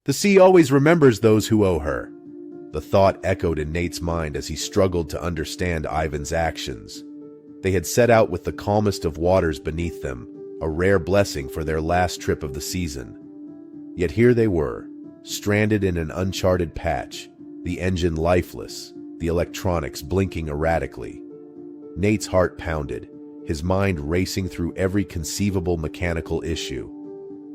The sea always remembers those who owe her. The thought echoed in Nate's mind as he struggled to understand Ivan's actions. They had set out with the calmest of waters beneath them, a rare blessing for their last trip of the season. Yet here they were, stranded in an uncharted patch, the engine lifeless, the electronics blinking erratically. Nate's heart pounded, his mind racing through every conceivable mechanical issue.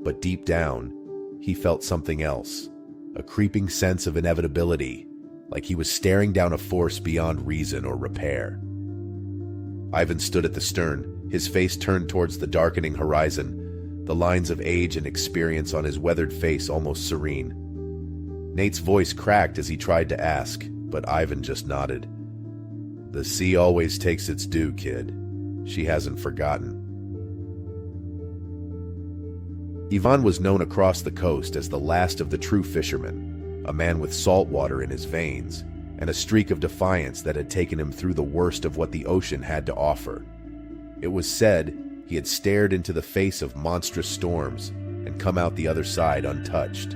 But deep down, he felt something else, a creeping sense of inevitability, like he was staring down a force beyond reason or repair. Ivan stood at the stern, his face turned towards the darkening horizon, the lines of age and experience on his weathered face almost serene. Nate's voice cracked as he tried to ask, but Ivan just nodded. The sea always takes its due, kid. She hasn't forgotten. Ivan was known across the coast as the last of the true fishermen, a man with salt water in his veins, and a streak of defiance that had taken him through the worst of what the ocean had to offer. It was said he had stared into the face of monstrous storms and come out the other side untouched.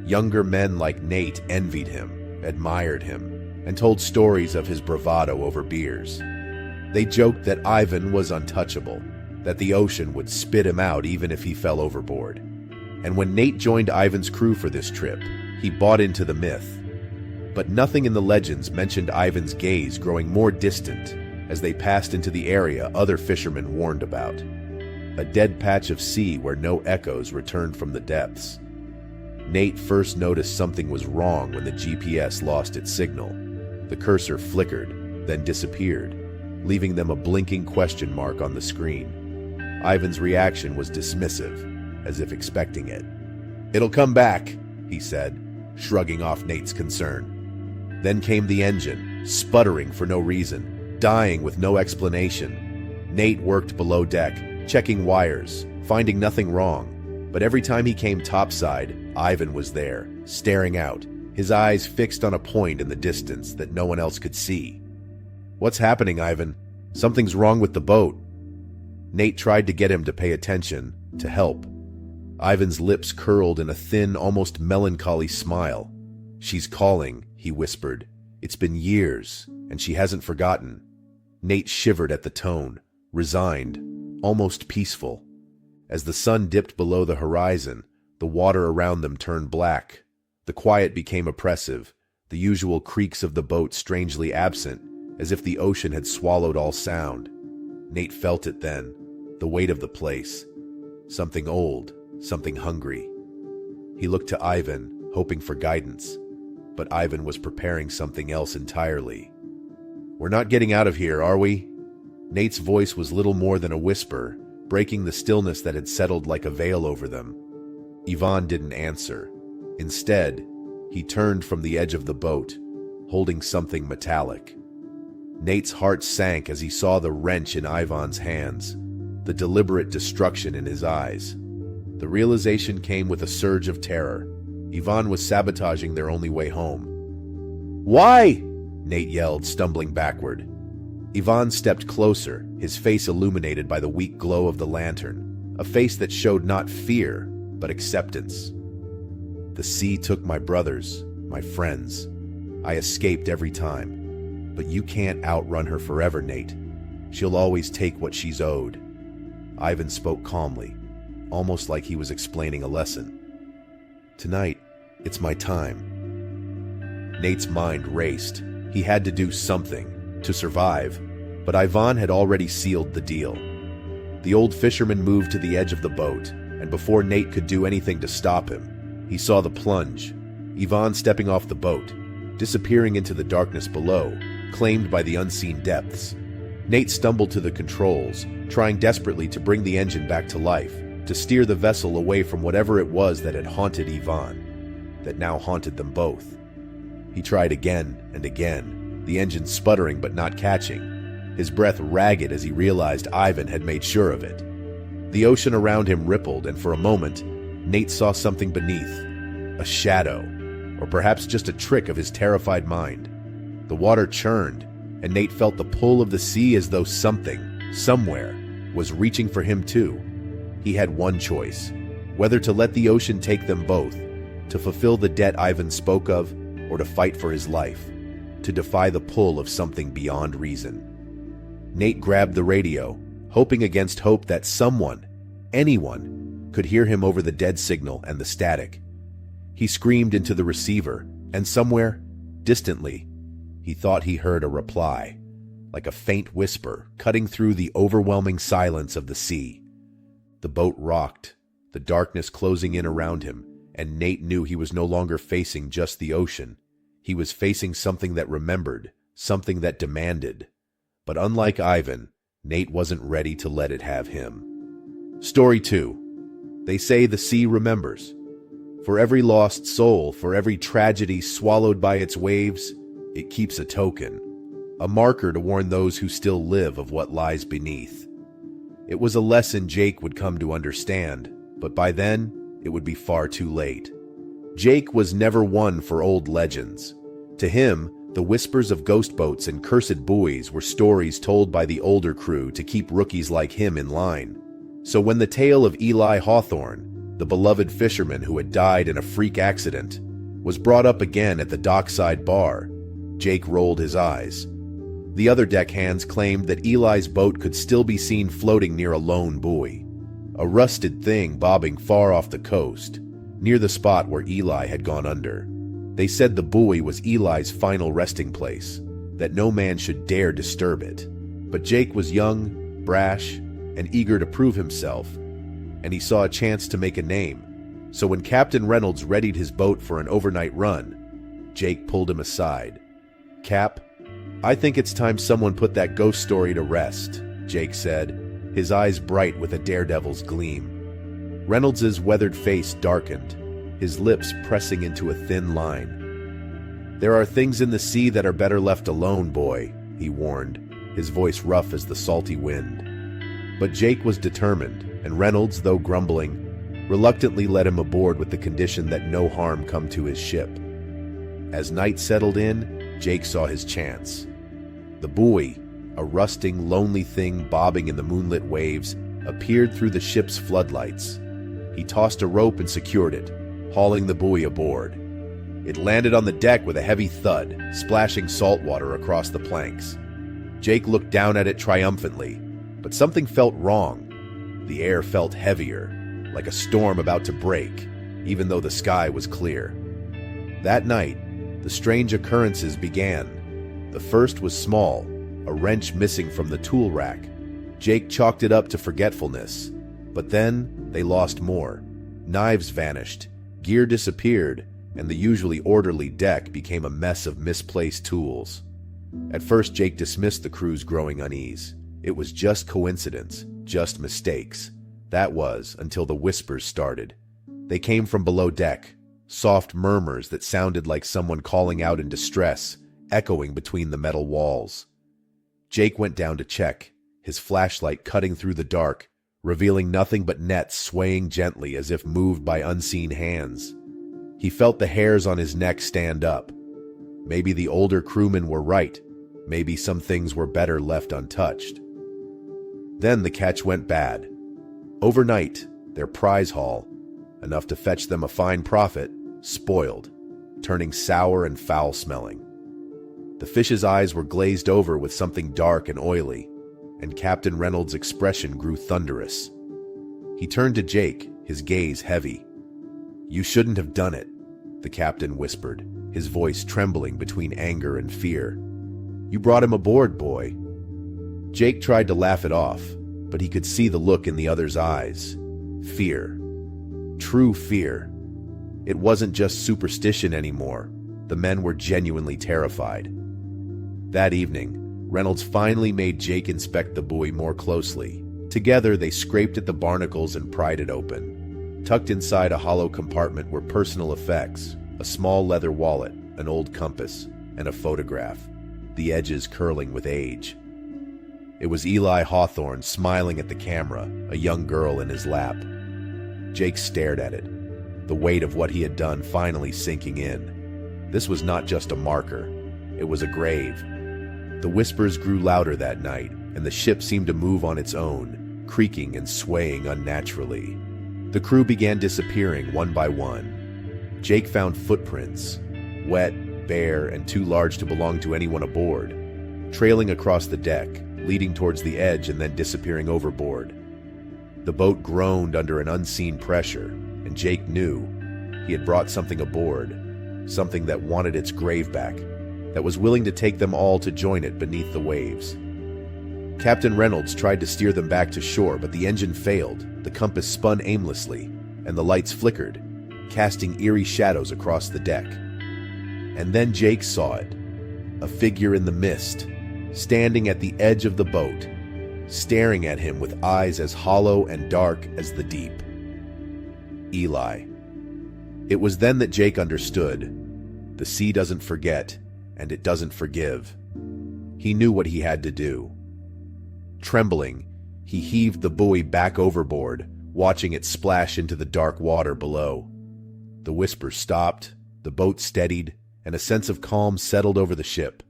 Younger men like Nate envied him, admired him, and told stories of his bravado over beers. They joked that Ivan was untouchable, that the ocean would spit him out even if he fell overboard. And when Nate joined Ivan's crew for this trip, he bought into the myth. But nothing in the legends mentioned Ivan's gaze growing more distant as they passed into the area other fishermen warned about. A dead patch of sea where no echoes returned from the depths. Nate first noticed something was wrong when the GPS lost its signal. The cursor flickered, then disappeared, leaving them a blinking question mark on the screen. Ivan's reaction was dismissive, as if expecting it. "It'll come back," he said, shrugging off Nate's concern. Then came the engine, sputtering for no reason, dying with no explanation. Nate worked below deck, checking wires, finding nothing wrong. But every time he came topside, Ivan was there, staring out, his eyes fixed on a point in the distance that no one else could see. "What's happening, Ivan? Something's wrong with the boat." Nate tried to get him to pay attention, to help. Ivan's lips curled in a thin, almost melancholy smile. "She's calling," he whispered. "It's been years, and she hasn't forgotten." Nate shivered at the tone, resigned, almost peaceful. As the sun dipped below the horizon, the water around them turned black. The quiet became oppressive, the usual creaks of the boat strangely absent, as if the ocean had swallowed all sound. Nate felt it then, the weight of the place. Something old, something hungry. He looked to Ivan, hoping for guidance, but Ivan was preparing something else entirely. "We're not getting out of here, are we?" Nate's voice was little more than a whisper, breaking the stillness that had settled like a veil over them. Ivan didn't answer. Instead, he turned from the edge of the boat, holding something metallic. Nate's heart sank as he saw the wrench in Ivan's hands, the deliberate destruction in his eyes. The realization came with a surge of terror. Ivan was sabotaging their only way home. "Why?" Nate yelled, stumbling backward. Ivan stepped closer, his face illuminated by the weak glow of the lantern, a face that showed not fear, but acceptance. "The sea took my brothers, my friends. I escaped every time. But you can't outrun her forever, Nate. She'll always take what she's owed." Ivan spoke calmly, almost like he was explaining a lesson. "Tonight, it's my time." Nate's mind raced. He had to do something, to survive, but Ivan had already sealed the deal. The old fisherman moved to the edge of the boat, and before Nate could do anything to stop him, he saw the plunge, Ivan stepping off the boat, disappearing into the darkness below, claimed by the unseen depths. Nate stumbled to the controls, trying desperately to bring the engine back to life, to steer the vessel away from whatever it was that had haunted Ivan, that now haunted them both. He tried again and again, the engine sputtering but not catching, his breath ragged as he realized Ivan had made sure of it. The ocean around him rippled, and for a moment, Nate saw something beneath, a shadow, or perhaps just a trick of his terrified mind. The water churned, and Nate felt the pull of the sea as though something, somewhere, was reaching for him too. He had one choice, whether to let the ocean take them both, To fulfill the debt Ivan spoke of, or to fight for his life, to defy the pull of something beyond reason. Nate grabbed the radio, hoping against hope that someone, anyone, could hear him over the dead signal and the static. He screamed into the receiver, and somewhere, distantly, he thought he heard a reply, like a faint whisper cutting through the overwhelming silence of the sea. The boat rocked, the darkness closing in around him, and Nate knew he was no longer facing just the ocean. He was facing something that remembered, something that demanded. But unlike Ivan, Nate wasn't ready to let it have him. Story 2. They say the sea remembers. For every lost soul, for every tragedy swallowed by its waves, it keeps a token, a marker to warn those who still live of what lies beneath. It was a lesson Jake would come to understand, but by then, it would be far too late. Jake was never one for old legends. To him, the whispers of ghost boats and cursed buoys were stories told by the older crew to keep rookies like him in line. So when the tale of Eli Hawthorne, the beloved fisherman who had died in a freak accident, was brought up again at the dockside bar, Jake rolled his eyes. The other deckhands claimed that Eli's boat could still be seen floating near a lone buoy, a rusted thing bobbing far off the coast, near the spot where Eli had gone under. They said the buoy was Eli's final resting place, that no man should dare disturb it. But Jake was young, brash, and eager to prove himself, and he saw a chance to make a name. So when Captain Reynolds readied his boat for an overnight run, Jake pulled him aside. "Cap, I think it's time someone put that ghost story to rest," Jake said, his eyes bright with a daredevil's gleam. Reynolds's weathered face darkened, his lips pressing into a thin line. "There are things in the sea that are better left alone, boy," he warned, his voice rough as the salty wind. But Jake was determined, and Reynolds, though grumbling, reluctantly led him aboard with the condition that no harm come to his ship. As night settled in, Jake saw his chance. The buoy, a rusting, lonely thing bobbing in the moonlit waves, appeared through the ship's floodlights. He tossed a rope and secured it, hauling the buoy aboard. It landed on the deck with a heavy thud, splashing salt water across the planks. Jake looked down at it triumphantly, but something felt wrong. The air felt heavier, like a storm about to break, even though the sky was clear. That night, the strange occurrences began. The first was small, a wrench missing from the tool rack. Jake chalked it up to forgetfulness, but then they lost more. Knives vanished, gear disappeared, and the usually orderly deck became a mess of misplaced tools. At first, Jake dismissed the crew's growing unease. It was just coincidence, just mistakes. That was until the whispers started. They came from below deck, soft murmurs that sounded like someone calling out in distress, echoing between the metal walls. Jake went down to check, his flashlight cutting through the dark, revealing nothing but nets swaying gently as if moved by unseen hands. He felt the hairs on his neck stand up. Maybe the older crewmen were right. Maybe some things were better left untouched. Then the catch went bad. Overnight, their prize haul, enough to fetch them a fine profit, spoiled, turning sour and foul-smelling. The fish's eyes were glazed over with something dark and oily, and Captain Reynolds' expression grew thunderous. He turned to Jake, his gaze heavy. "You shouldn't have done it," the captain whispered, his voice trembling between anger and fear. "You brought him aboard, boy." Jake tried to laugh it off, but he could see the look in the other's eyes. Fear. True fear. It wasn't just superstition anymore. The men were genuinely terrified. That evening, Reynolds finally made Jake inspect the buoy more closely. Together, they scraped at the barnacles and pried it open. Tucked inside a hollow compartment were personal effects, a small leather wallet, an old compass, and a photograph, the edges curling with age. It was Eli Hawthorne smiling at the camera, a young girl in his lap. Jake stared at it, the weight of what he had done finally sinking in. This was not just a marker, it was a grave. The whispers grew louder that night, and the ship seemed to move on its own, creaking and swaying unnaturally. The crew began disappearing one by one. Jake found footprints, wet, bare, and too large to belong to anyone aboard, trailing across the deck, leading towards the edge and then disappearing overboard. The boat groaned under an unseen pressure, and Jake knew he had brought something aboard, something that wanted its grave back, that was willing to take them all to join it beneath the waves. Captain Reynolds tried to steer them back to shore, but the engine failed, the compass spun aimlessly, and the lights flickered, casting eerie shadows across the deck. And then Jake saw it, a figure in the mist, standing at the edge of the boat, staring at him with eyes as hollow and dark as the deep. Eli. It was then that Jake understood. The sea doesn't forget, and it doesn't forgive. He knew what he had to do. Trembling, he heaved the buoy back overboard, watching it splash into the dark water below. The whispers stopped, the boat steadied, and a sense of calm settled over the ship.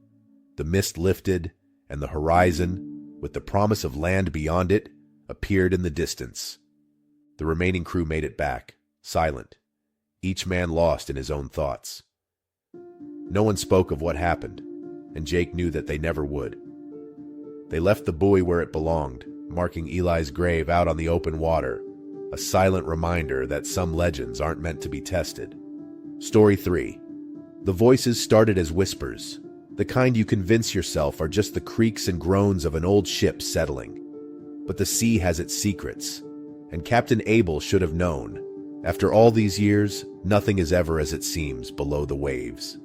The mist lifted, and the horizon, with the promise of land beyond it, appeared in the distance. The remaining crew made it back, silent, each man lost in his own thoughts. No one spoke of what happened, and Jake knew that they never would. They left the buoy where it belonged, marking Eli's grave out on the open water, a silent reminder that some legends aren't meant to be tested. Story 3. The voices started as whispers, the kind you convince yourself are just the creaks and groans of an old ship settling. But the sea has its secrets, and Captain Abel should have known. After all these years, nothing is ever as it seems below the waves.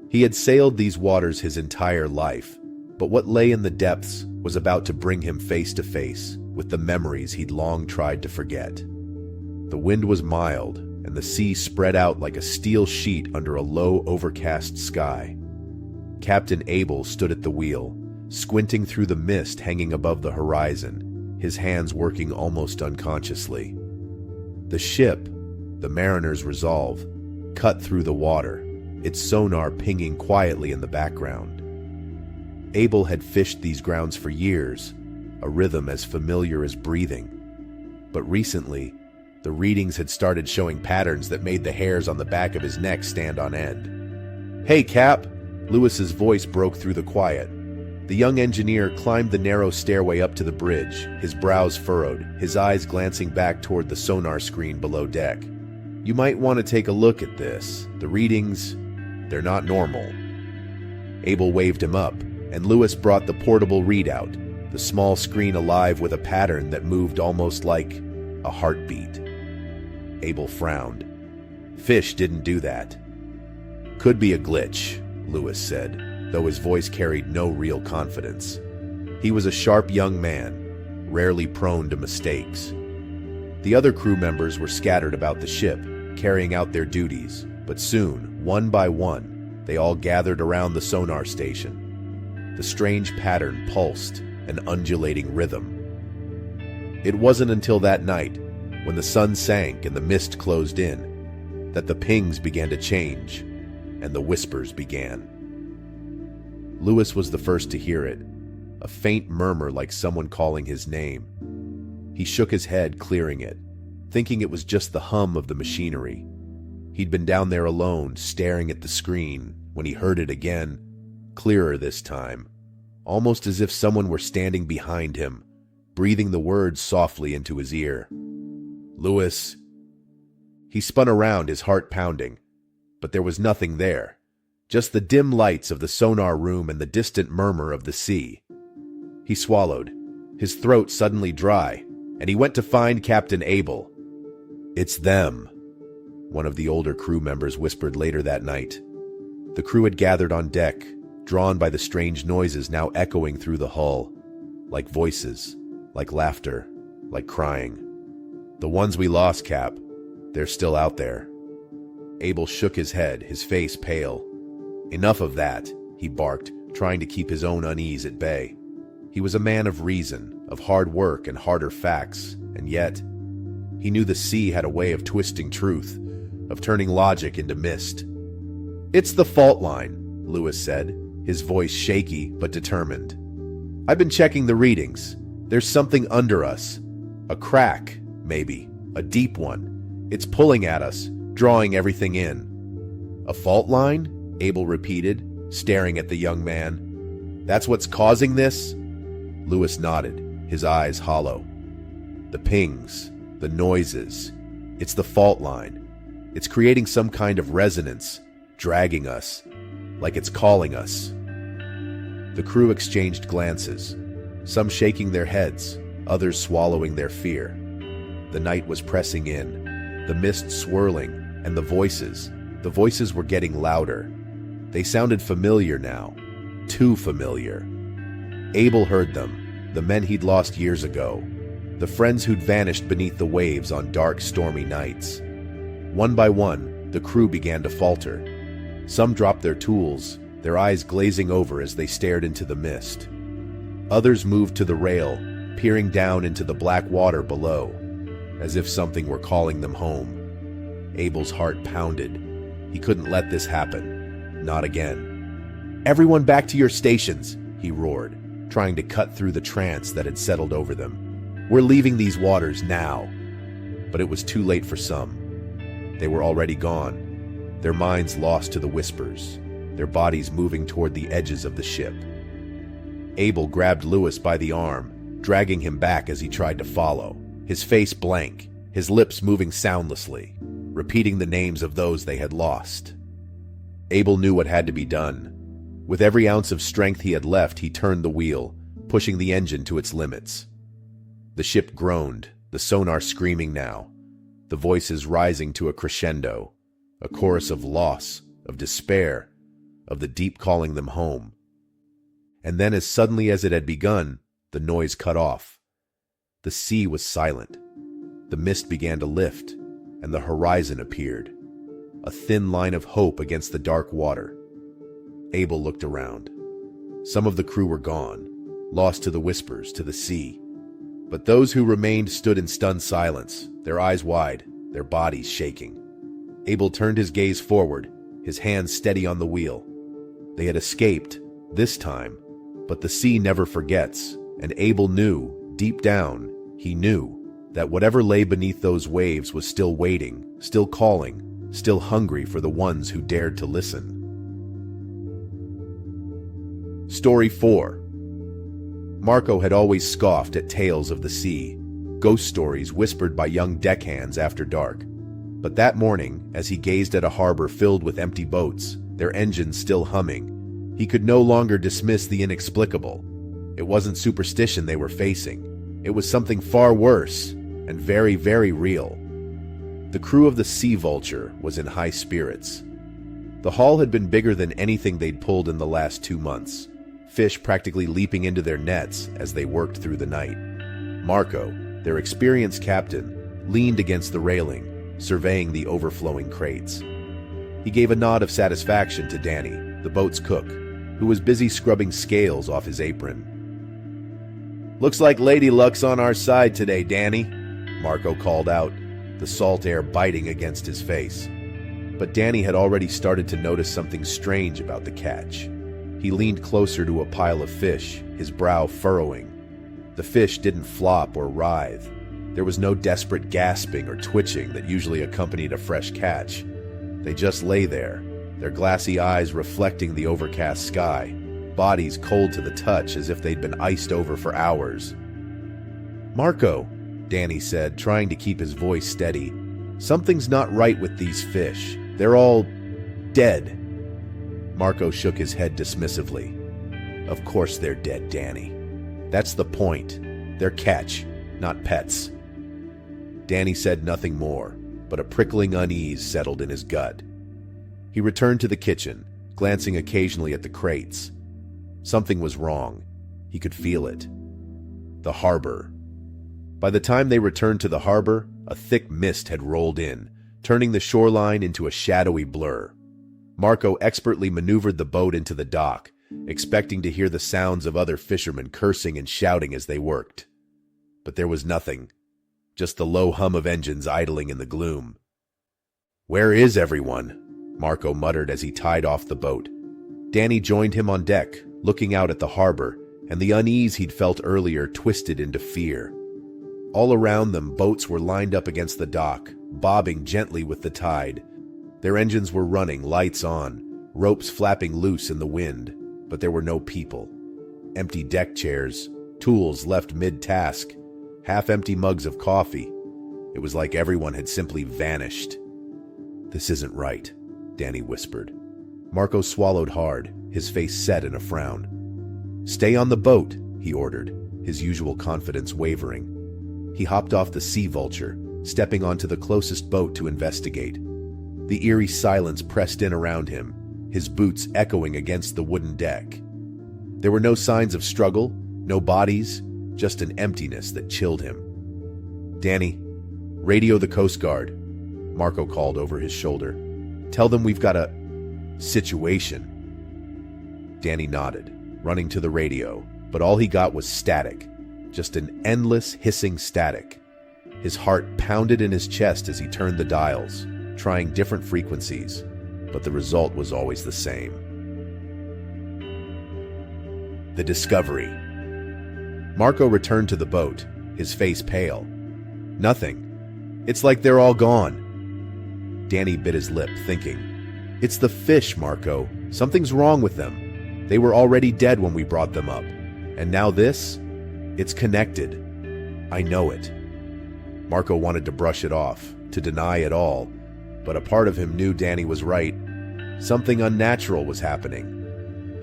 He had sailed these waters his entire life, but what lay in the depths was about to bring him face to face with the memories he'd long tried to forget. The wind was mild, and the sea spread out like a steel sheet under a low, overcast sky. Captain Abel stood at the wheel, squinting through the mist hanging above the horizon, his hands working almost unconsciously. The ship, the mariner's Resolve, cut through the water, its sonar pinging quietly in the background. Abel had fished these grounds for years, a rhythm as familiar as breathing. But recently, the readings had started showing patterns that made the hairs on the back of his neck stand on end. "Hey, Cap!" Lewis's voice broke through the quiet. The young engineer climbed the narrow stairway up to the bridge, his brows furrowed, his eyes glancing back toward the sonar screen below deck. "You might want to take a look at this. The readings, they're not normal." Abel waved him up, and Lewis brought the portable readout, the small screen alive with a pattern that moved almost like a heartbeat. Abel frowned. Fish didn't do that. "Could be a glitch," Lewis said, though his voice carried no real confidence. He was a sharp young man, rarely prone to mistakes. The other crew members were scattered about the ship, carrying out their duties, but soon, one by one, they all gathered around the sonar station. The strange pattern pulsed, an undulating rhythm. It wasn't until that night, when the sun sank and the mist closed in, that the pings began to change, and the whispers began. Lewis was the first to hear it, a faint murmur like someone calling his name. He shook his head, clearing it, thinking it was just the hum of the machinery. He'd been down there alone, staring at the screen, when he heard it again, clearer this time, almost as if someone were standing behind him, breathing the words softly into his ear. "Lewis." He spun around, his heart pounding, but there was nothing there, just the dim lights of the sonar room and the distant murmur of the sea. He swallowed, his throat suddenly dry, and he went to find Captain Abel. "It's them," one of the older crew members whispered later that night. The crew had gathered on deck, drawn by the strange noises now echoing through the hull, like voices, like laughter, like crying. "The ones we lost, Cap, they're still out there." Abel shook his head, his face pale. "Enough of that," he barked, trying to keep his own unease at bay. He was a man of reason, of hard work and harder facts, and yet he knew the sea had a way of twisting truth, of turning logic into mist. "It's the fault line," Lewis said, his voice shaky but determined. "I've been checking the readings. There's something under us. A crack, maybe. A deep one. It's pulling at us, drawing everything in. A fault line? Abel repeated, staring at the young man. That's what's causing this? Lewis nodded, his eyes hollow. The pings, the noises. It's the fault line. It's creating some kind of resonance, dragging us, like it's calling us. The crew exchanged glances, some shaking their heads, others swallowing their fear. The night was pressing in, the mist swirling, and the voices were getting louder. They sounded familiar now, too familiar. Abel heard them, the men he'd lost years ago, the friends who'd vanished beneath the waves on dark, stormy nights. One by one, the crew began to falter. Some dropped their tools, their eyes glazing over as they stared into the mist. Others moved to the rail, peering down into the black water below, as if something were calling them home. Abel's heart pounded. He couldn't let this happen. Not again. "Everyone back to your stations," he roared, trying to cut through the trance that had settled over them. "We're leaving these waters now." But it was too late for some. They were already gone, their minds lost to the whispers, their bodies moving toward the edges of the ship. Abel grabbed Lewis by the arm, dragging him back as he tried to follow, his face blank, his lips moving soundlessly, repeating the names of those they had lost. Abel knew what had to be done. With every ounce of strength he had left, he turned the wheel, pushing the engine to its limits. The ship groaned, the sonar screaming now, the voices rising to a crescendo, a chorus of loss, of despair, of the deep calling them home. And then, as suddenly as it had begun, the noise cut off. The sea was silent. The mist began to lift, and the horizon appeared, a thin line of hope against the dark water. Abel looked around. Some of the crew were gone, lost to the whispers, to the sea. But those who remained stood in stunned silence, their eyes wide, their bodies shaking. Abel turned his gaze forward, his hands steady on the wheel. They had escaped, this time, but the sea never forgets, and Abel knew, deep down, he knew, that whatever lay beneath those waves was still waiting, still calling, still hungry for the ones who dared to listen. Story 4. Marco had always scoffed at tales of the sea, ghost stories whispered by young deckhands after dark. But that morning, as he gazed at a harbor filled with empty boats, their engines still humming, he could no longer dismiss the inexplicable. It wasn't superstition they were facing. It was something far worse, and very, very real. The crew of the Sea Vulture was in high spirits. The haul had been bigger than anything they'd pulled in the last 2 months, fish practically leaping into their nets as they worked through the night. Marco, their experienced captain, leaned against the railing, surveying the overflowing crates. He gave a nod of satisfaction to Danny, the boat's cook, who was busy scrubbing scales off his apron. "Looks like Lady Luck's on our side today, Danny," Marco called out, the salt air biting against his face. But Danny had already started to notice something strange about the catch. He leaned closer to a pile of fish, his brow furrowing. The fish didn't flop or writhe. There was no desperate gasping or twitching that usually accompanied a fresh catch. They just lay there, their glassy eyes reflecting the overcast sky, bodies cold to the touch as if they'd been iced over for hours. "Marco," Danny said, trying to keep his voice steady, "something's not right with these fish. They're all dead." Marco shook his head dismissively. "Of course they're dead, Danny. That's the point. They're catch, not pets." Danny said nothing more, but a prickling unease settled in his gut. He returned to the kitchen, glancing occasionally at the crates. Something was wrong. He could feel it. The harbor. By the time they returned to the harbor, a thick mist had rolled in, turning the shoreline into a shadowy blur. Marco expertly maneuvered the boat into the dock, expecting to hear the sounds of other fishermen cursing and shouting as they worked. But there was nothing, just the low hum of engines idling in the gloom. "Where is everyone?" Marco muttered as he tied off the boat. Danny joined him on deck, looking out at the harbor, and the unease he'd felt earlier twisted into fear. All around them, boats were lined up against the dock, bobbing gently with the tide. Their engines were running, lights on, ropes flapping loose in the wind, but there were no people. Empty deck chairs, tools left mid-task, half-empty mugs of coffee. It was like everyone had simply vanished. "This isn't right," Danny whispered. Marco swallowed hard, his face set in a frown. "Stay on the boat," he ordered, his usual confidence wavering. He hopped off the Sea Vulture, stepping onto the closest boat to investigate. The eerie silence pressed in around him, his boots echoing against the wooden deck. There were no signs of struggle, no bodies, just an emptiness that chilled him. "Danny, radio the Coast Guard," Marco called over his shoulder. "Tell them we've got a situation." Danny nodded, running to the radio, but all he got was static, just an endless hissing static. His heart pounded in his chest as he turned the dials, trying different frequencies, but the result was always the same. The discovery. Marco returned to the boat, his face pale. "Nothing. It's like they're all gone." Danny bit his lip, thinking, "It's the fish, Marco. Something's wrong with them. They were already dead when we brought them up. And now this? It's connected. I know it." Marco wanted to brush it off, to deny it all, but a part of him knew Danny was right. Something unnatural was happening.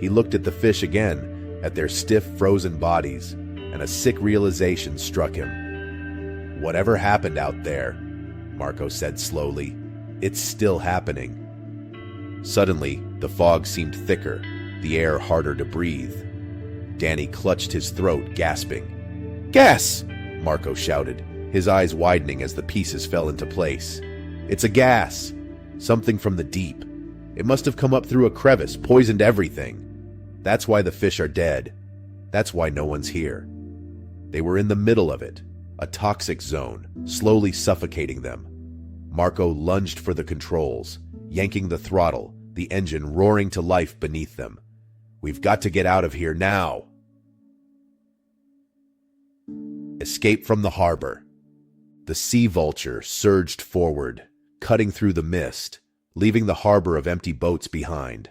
He looked at the fish again, at their stiff, frozen bodies, and a sick realization struck him. "Whatever happened out there," Marco said slowly, "it's still happening." Suddenly, the fog seemed thicker, the air harder to breathe. Danny clutched his throat, gasping. "Gas!" Marco shouted, his eyes widening as the pieces fell into place. "It's a gas! Something from the deep. It must have come up through a crevice, poisoned everything. That's why the fish are dead. That's why no one's here." They were in the middle of it, a toxic zone, slowly suffocating them. Marco lunged for the controls, yanking the throttle, the engine roaring to life beneath them. "We've got to get out of here now!" Escape from the harbor. The Sea Vulture surged forward, cutting through the mist, leaving the harbor of empty boats behind.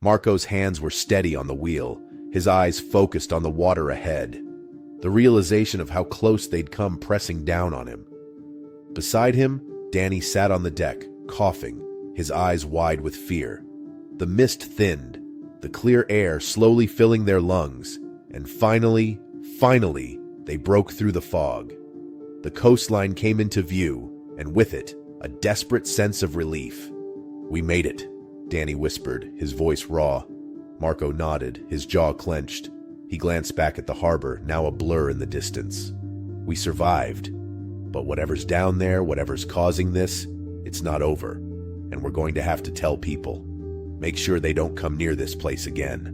Marco's hands were steady on the wheel, his eyes focused on the water ahead, the realization of how close they'd come pressing down on him. Beside him, Danny sat on the deck, coughing, his eyes wide with fear. The mist thinned, the clear air slowly filling their lungs, and finally, they broke through the fog. The coastline came into view, and with it, a desperate sense of relief. "We made it," Danny whispered, his voice raw. Marco nodded, his jaw clenched. He glanced back at the harbor, now a blur in the distance. "We survived. But whatever's down there, whatever's causing this, it's not over. And we're going to have to tell people. Make sure they don't come near this place again."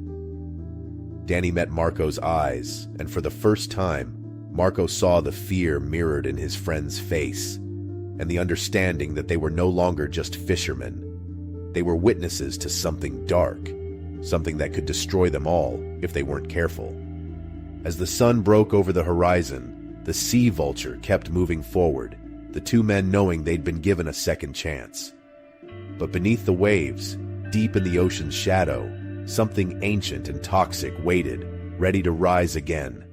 Danny met Marco's eyes, and for the first time, Marco saw the fear mirrored in his friend's face, and the understanding that they were no longer just fishermen. They were witnesses to something dark, something that could destroy them all if they weren't careful. As the sun broke over the horizon, the Sea Vulture kept moving forward, the two men knowing they'd been given a second chance. But beneath the waves, deep in the ocean's shadow, something ancient and toxic waited, ready to rise again.